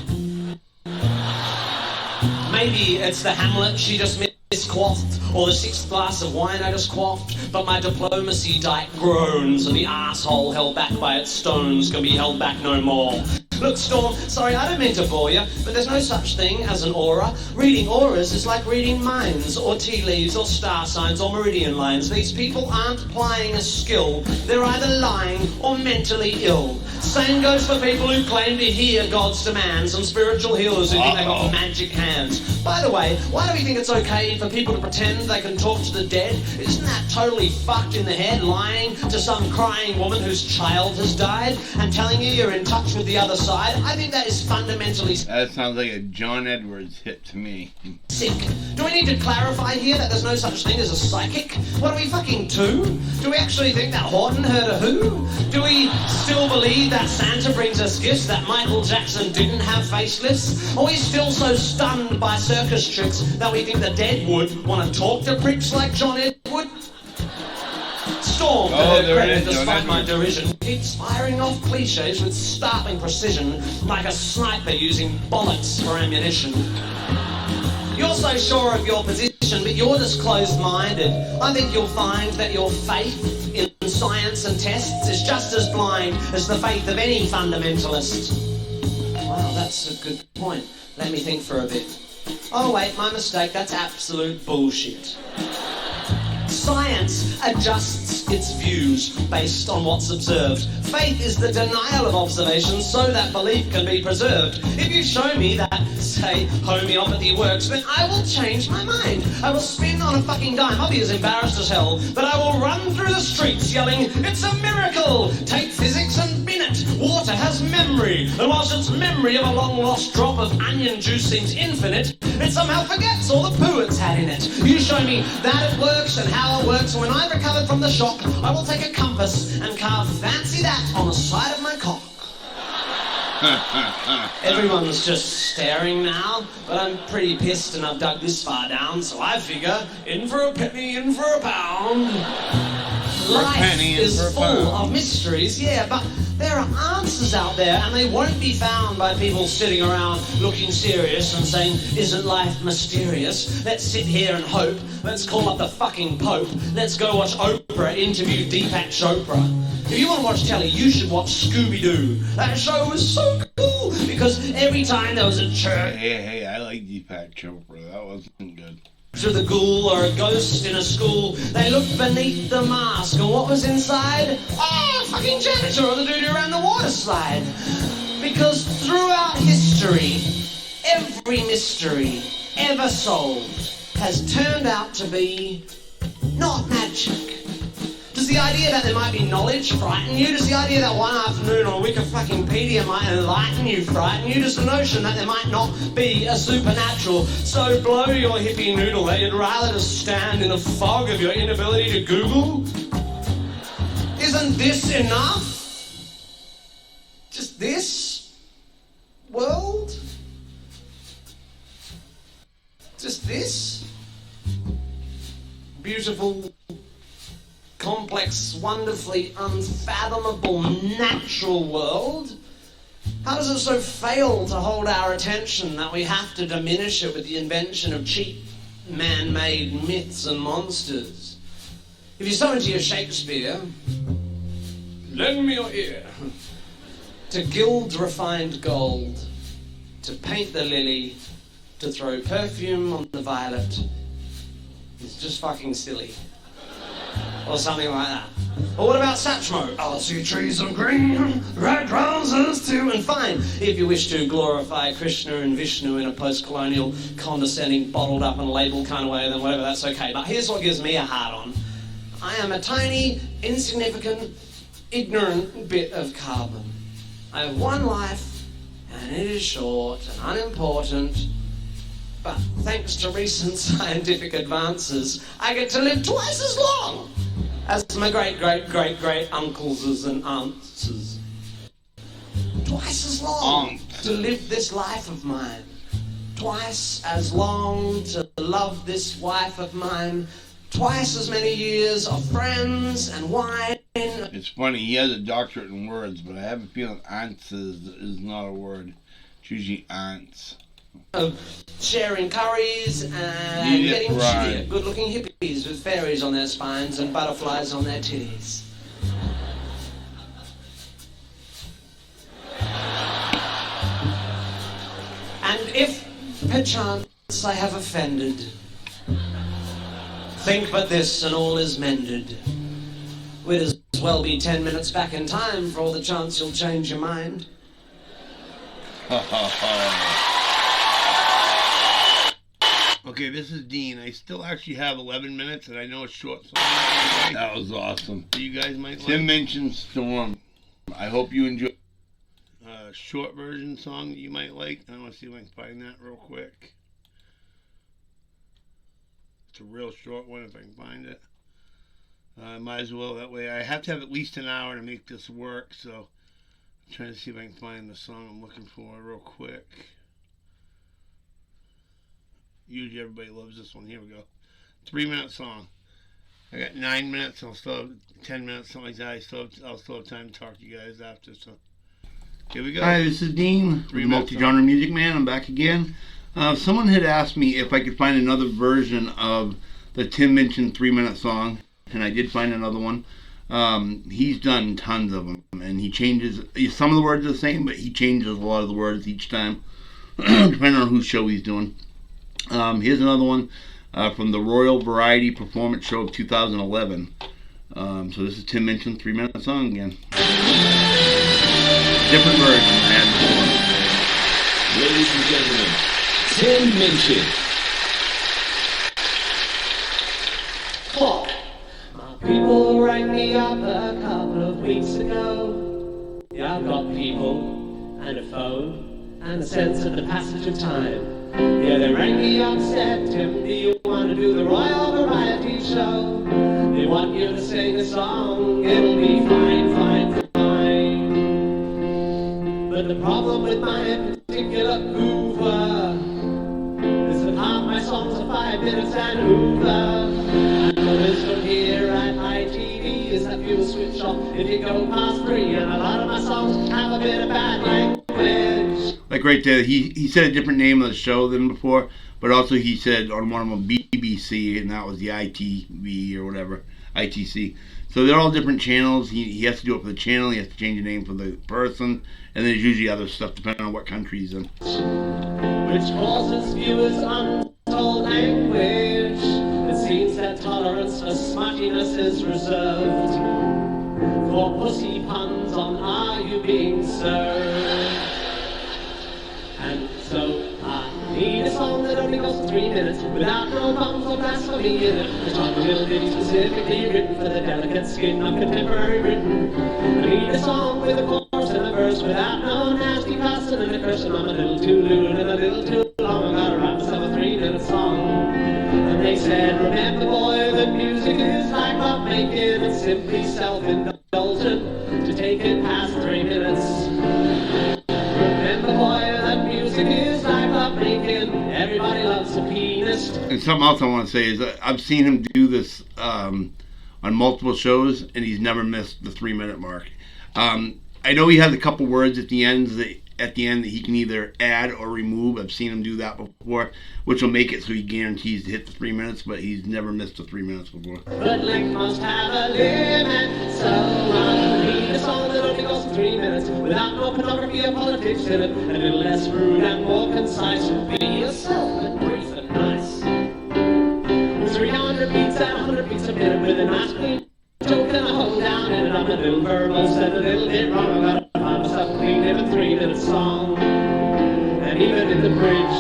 S2: Maybe it's the Hamlet she just misquaffed, or the 6th glass of wine I just quaffed, but my diplomacy dike groans, and the asshole held back by its stones can be held back no more. Look, Storm, sorry, I don't mean to bore you, but there's no such thing as an aura. Reading auras is like reading minds, or tea leaves, or star signs, or meridian lines. These people aren't applying a skill. They're either lying or mentally ill. Same goes for people who claim to hear God's demands and spiritual healers who think they've got magic hands. By the way, why do we think it's okay for people to pretend they can talk to the dead? Isn't that totally fucked in the head, lying to some crying woman whose child has died and telling you you're in touch with the other side? I think that is fundamentally
S3: That sounds like a John Edwards hit to me.
S2: sick. Do we need to clarify here that there's no such thing as a psychic? What are we, fucking two? Do we actually think that Horton heard a who? Do we still believe that Santa brings us gifts, that Michael Jackson didn't have facelifts? Are we still so stunned by circus tricks that we think the dead would want to talk to pricks like John Edward? Storm to her credit, despite my derision, keeps firing off cliches with startling precision, like a sniper using bollocks for ammunition. You're so sure of your position, but you're just closed-minded. I think you'll find that your faith in science and tests is just as blind as the faith of any fundamentalist. Wow, that's a good point. Let me think for a bit. Oh wait, my mistake, that's absolute bullshit. Science adjusts its views based on what's observed. Faith is the denial of observations so that belief can be preserved. If you show me that, say, homeopathy works, then I will change my mind. I will spin on a fucking dime. I'll be as embarrassed as hell, but I will run through the streets yelling, "It's a miracle! Take physics and bin it! Water has memory, and whilst its memory of a long-lost drop of onion juice seems infinite, it somehow forgets all the poo it's had in it. You show me that it works and how it works, and when I've recovered from the shock, I will take a compass and carve fancy that on the side of my cock." Everyone's just staring now, but I'm pretty pissed and I've dug this far down, so I figure, in for a penny, in for a pound. Life is full of mysteries, yeah, but there are answers out there and they won't be found by people sitting around looking serious and saying, "Isn't life mysterious? Let's sit here and hope. Let's call up the fucking Pope. Let's go watch Oprah interview Deepak Chopra." If you want to watch telly, you should watch Scooby-Doo. That show was so cool because every time there was a church
S3: Hey, I like Deepak Chopra. That wasn't good.
S2: to the ghoul or a ghost in a school, they looked beneath the mask, and what was inside? Oh, fucking janitor or the dude who ran the water slide. Because throughout history, every mystery ever solved has turned out to be not magic. Does the idea that there might be knowledge frighten you? Does the idea that one afternoon on Wikipedia might enlighten you frighten you? Does the notion that there might not be a supernatural so blow your hippie noodle that you'd rather just stand in a fog of your inability to Google? Isn't this enough? Just this world? Just this? Beautiful, complex, wonderfully unfathomable natural world? How does it so fail to hold our attention that we have to diminish it with the invention of cheap man-made myths and monsters? If you're so into your Shakespeare, lend me your ear. To gild refined gold, to paint the lily, to throw perfume on the violet, is just fucking silly. Or something like that. Or what about Satchmo? I'll see trees of green, red roses too. And fine, if you wish to glorify Krishna and Vishnu in a post-colonial, condescending, bottled up and labelled kind of way, then whatever, that's okay. But here's what gives me a hard on. I am a tiny, insignificant, ignorant bit of carbon. I have one life, and it is short and unimportant. But thanks to recent scientific advances, I get to live twice as long as my great uncles and aunts. Twice as long to live this life of mine. Twice as long to love this wife of mine. Twice as many years of friends and wine.
S3: It's funny, he has a doctorate in words, but I have a feeling ants is not a word. It's usually ants.
S2: Of sharing curries and getting shittier, good-looking hippies with fairies on their spines and butterflies on their titties. And if perchance I have offended, think but this and all is mended. We're as well be 10 minutes back in time for all the chance you'll change your mind.
S1: Okay, this is Dean. I still actually have 11 minutes, and I know it's short, so
S3: That was awesome.
S1: you guys might
S3: Tim
S1: like
S3: Minchin Storm. I hope you enjoy.
S1: a short version song that you might like. I want to see if I can find that real quick. It's a real short one if I can find it. Might as well, that way I have to have at least an hour to make this work, so I'm trying to see if I can find the song I'm looking for real quick. Usually everybody loves this one. Here we go. 3-minute song. I got 9 minutes. I'll still have 10 minutes, something like that. I'll still have time to talk to you guys after. So here we go.
S3: Hi, this is Dean,
S1: 3 minutes
S3: multi-genre music man. I'm back again. Someone had asked me if I could find another version of the Tim Minchin 3-minute song, and I did find another one. He's done tons of them, and he changes. Some of the words are the same, but he changes a lot of the words each time, depending on whose show he's doing. Here's another one from the Royal Variety Performance Show of 2011. So this is Tim Minchin 3-minute song again. Different version than I had before.
S5: Ladies and gentlemen, Tim Minchin.
S2: Clock. My people rang me up a couple of weeks ago. Yeah, I've got people and a phone and a sense of the passage of time. Yeah, they rang me up, said, Tim, do you want to do the Royal Variety Show? They want you to sing a song, it'll be fine, fine, fine. But the problem with my particular Hoover is that half my songs are 5 minutes and Hoover. And the wisdom here at ITV is that you'll switch off if you go past 3, and a lot of my songs have a bit of bad language.
S3: Like right there, he said a different name of the show than before, but also he said on one of them BBC, and that was the ITV or whatever, ITC. So they're all different channels. He has to do it for the channel, he has to change the name for the person, and there's usually other stuff depending on what country he's in.
S2: Which causes viewers untold anguish. It seems that tolerance for smuttiness is reserved for pussy puns on Are You Being Served? And so I need a song that only goes for 3 minutes without no bums or blasphemy in it. It's not a little ditty specifically written for the delicate skin of contemporary Britain. I need a song with a chorus and a verse without no nasty cussing and a curse, and I'm a little too lewd and a little too long. I gotta write myself a 3-minute song. And they said, remember boy, that music is like love making. It's simply self-indulgent to take it past 3 minutes. Remember boy, that music is like love making. Everybody loves a pianist.
S3: And something else I want to say is that I've seen him do this on multiple shows, and he's never missed the 3-minute mark. I know he has a couple words at the end that he can either add or remove. I've seen him do that before, which will make it so he guarantees to hit the 3 minutes, but he's never missed the 3 minutes before.
S2: But length must have a limit, so I need a song that only goes for 3 minutes without no pornography or politics in it. A little less rude and more concise. Be yourself and brief and nice. 300 beats and 100 beats a minute with a nice clean joke and a hold down in it. I'm a little verbose and a little bit wrong. I gotta find myself a clean little 3-minute song. And even in the bridge,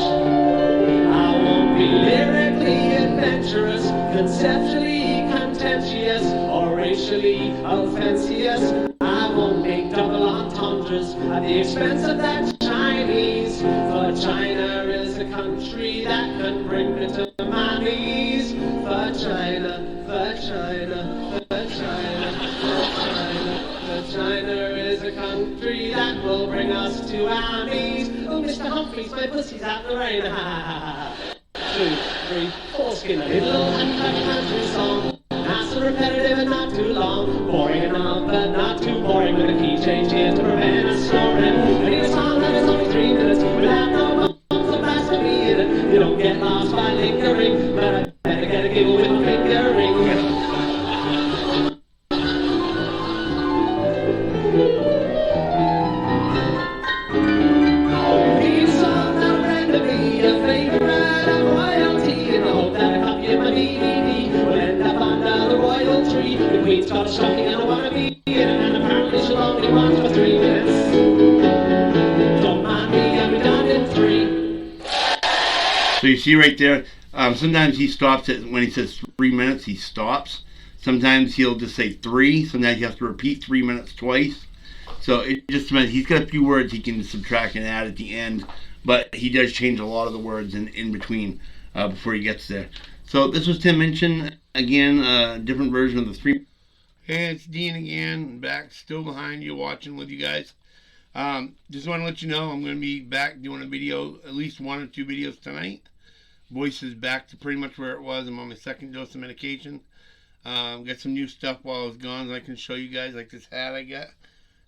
S2: I won't be lyrically adventurous, conceptually contentious, or racially offensive. I won't make double entendres at the expense of that Chinese, for China is a country that can bring me to my knees. For China, for China, for China, for China, for China is a country that will bring us to our knees. Oh, Mr. Humphreys, my pussy's out in the rain. 2, 3, 4, skin a little uncut country song. Not so repetitive and not too long. Boring enough, but not too boring. With a key change here to prevent us snoring. I need a song that is only 3 minutes without no bumps or blasphemy in it. You don't get lost by lingering, but I better get a giggle with my fingering. Need a song that'll render me a favorite of royalty, in the hope that a copy of my DVD will end up under the royal tree. The Queen He's got a stocking and a wannabe, and apparently she'll only want for 3 minutes. Don't mind me, I'll be done in 3.
S4: So you see right there, sometimes he stops it when he says 3 minutes, he stops. Sometimes he'll just say 3. Sometimes you have to repeat 3 minutes twice. So it just depends. He's got a few words he can subtract and add at the end, but he does change a lot of the words in between before he gets there. So this was Tim Minchin, again, a different version of the 3.
S1: Hey, it's Dean again, back still behind you, watching with you guys. Just want to let you know I'm going to be back doing a video, at least 1 or 2 videos tonight. Voice is back to pretty much where it was. I'm on my 2nd dose of medication. Got some new stuff while I was gone that I can show you guys, like this hat I got.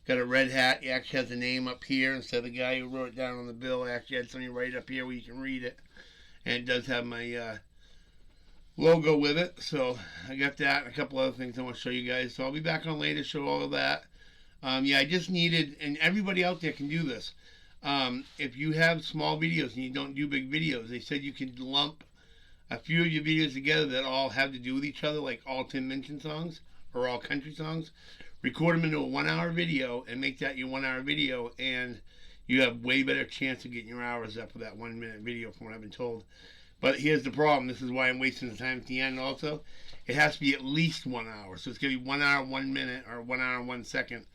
S1: Got a red hat. It actually has the name up here instead of the guy who wrote it down on the bill. I actually had something right up here where you can read it. And it does have my logo with it. So I got that and a couple other things I want to show you guys. So I'll be back on later to show all of that. Yeah, I just needed, and everybody out there can do this. If you have small videos and you don't do big videos, they said you can lump a few of your videos together that all have to do with each other, like all Tim Minchin songs or all country songs. Record them into a 1-hour video and make that your 1-hour video, and you have way better chance of getting your hours up with that 1-minute video from what I've been told. But here's the problem. This is why I'm wasting the time at the end also. It has to be at least 1 hour. So it's going to be 1 hour, 1 minute, or 1 hour, 1 second.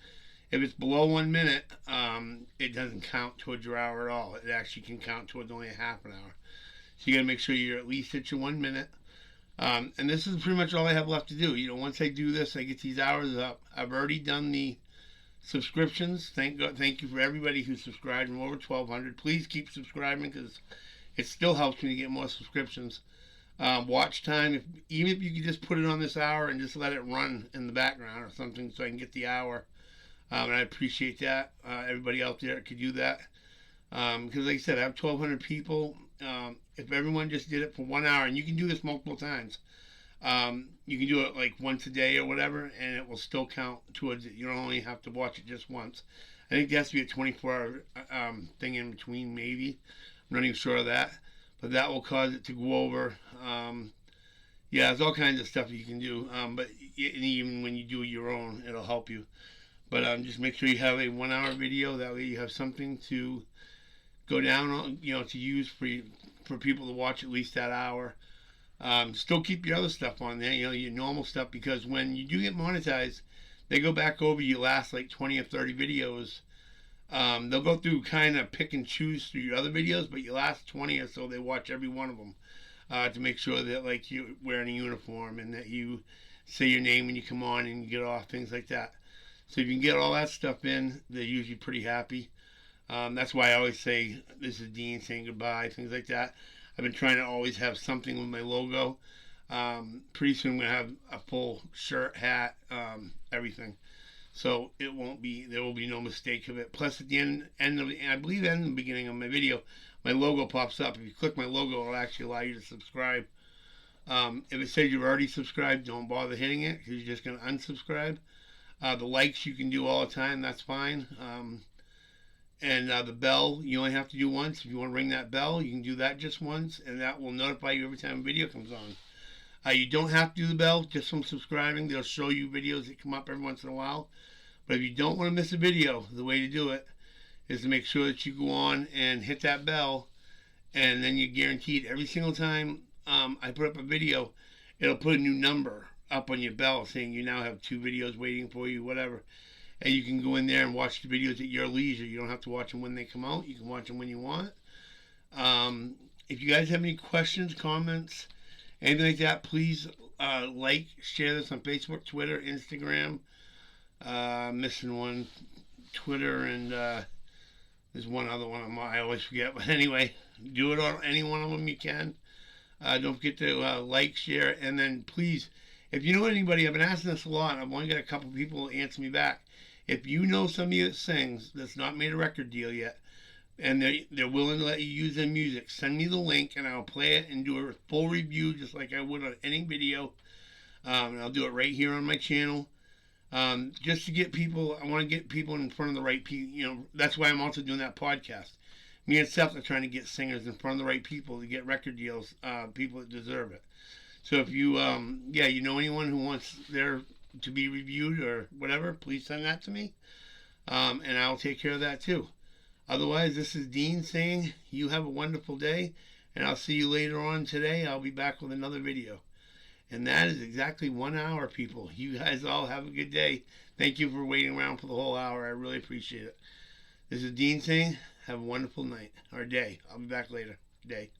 S1: If it's below 1 minute, it doesn't count towards your hour at all. It actually can count towards only a half an hour. So you got to make sure you're at least at your 1 minute. And this is pretty much all I have left to do. You know, once I do this, I get these hours up. I've already done the subscriptions. Thank God, thank you for everybody who subscribed. I'm over 1,200. Please keep subscribing because it still helps me to get more subscriptions. Watch time, even if you could just put it on this hour and just let it run in the background or something so I can get the hour. And I appreciate that. Everybody out there could do that. Because like I said, I have 1,200 people. If everyone just did it for 1 hour, and you can do this multiple times, you can do it like once a day or whatever, and it will still count towards it. You don't only have to watch it just once. I think there has to be a 24-hour thing in between, maybe. I'm not even sure of that. But that will cause it to go over. Yeah, there's all kinds of stuff you can do. But even when you do your own, it'll help you. But just make sure you have a 1-hour video. That way you have something to go down on, you know, to use for people to watch at least that hour. Still keep your other stuff on there, you know, your normal stuff, because when you do get monetized, they go back over your last like 20 or 30 videos. They'll go through kind of pick and choose through your other videos, but your last 20 or so, they watch every one of them to make sure that like you're wearing a uniform and that you say your name when you come on and you get off, things like that. So if you can get all that stuff in, they're usually pretty happy. That's why I always say, this is Dean saying goodbye, things like that. I've been trying to always have something with my logo. Pretty soon I'm going to have a full shirt, hat, everything. So it won't be, there will be no mistake of it. Plus at the end of the, I believe in the beginning of my video, my logo pops up. If you click my logo, it'll actually allow you to subscribe. If it says you've already subscribed, don't bother hitting it because you're just going to unsubscribe. The likes you can do all the time, that's fine. And the bell, you only have to do once. If you want to ring that bell, you can do that just once, and that will notify you every time a video comes on. You don't have to do the bell just from subscribing. They'll show you videos that come up every once in a while. But if you don't want to miss a video, the way to do it is to make sure that you go on and hit that bell, and then you're guaranteed every single time I put up a video, it'll put a new number up on your bell saying you now have 2 videos waiting for you, whatever. And you can go in there and watch the videos at your leisure. You don't have to watch them when they come out. You can watch them when you want. If you guys have any questions, comments, anything like that, please like, share this on Facebook, Twitter, Instagram. Missing one, Twitter, and there's one other one I always forget. But anyway, do it on any one of them you can. Don't forget to like, share, and then please, if you know anybody, I've been asking this a lot. I've only got a couple people answer me back. If you know somebody that sings that's not made a record deal yet, and they're willing to let you use their music, send me the link and I'll play it and do a full review just like I would on any video. And I'll do it right here on my channel. Just to get people, I want to get people in front of the right people. You know, that's why I'm also doing that podcast. Me and Seth are trying to get singers in front of the right people to get record deals, people that deserve it. So if you, you know anyone who wants their to be reviewed or whatever, please send that to me. And I'll take care of that too. Otherwise, this is Dean saying you have a wonderful day, and I'll see you later on today. I'll be back with another video. And that is exactly 1 hour, people. You guys all have a good day. Thank you for waiting around for the whole hour. I really appreciate it. This is Dean saying have a wonderful night or day. I'll be back later. Day.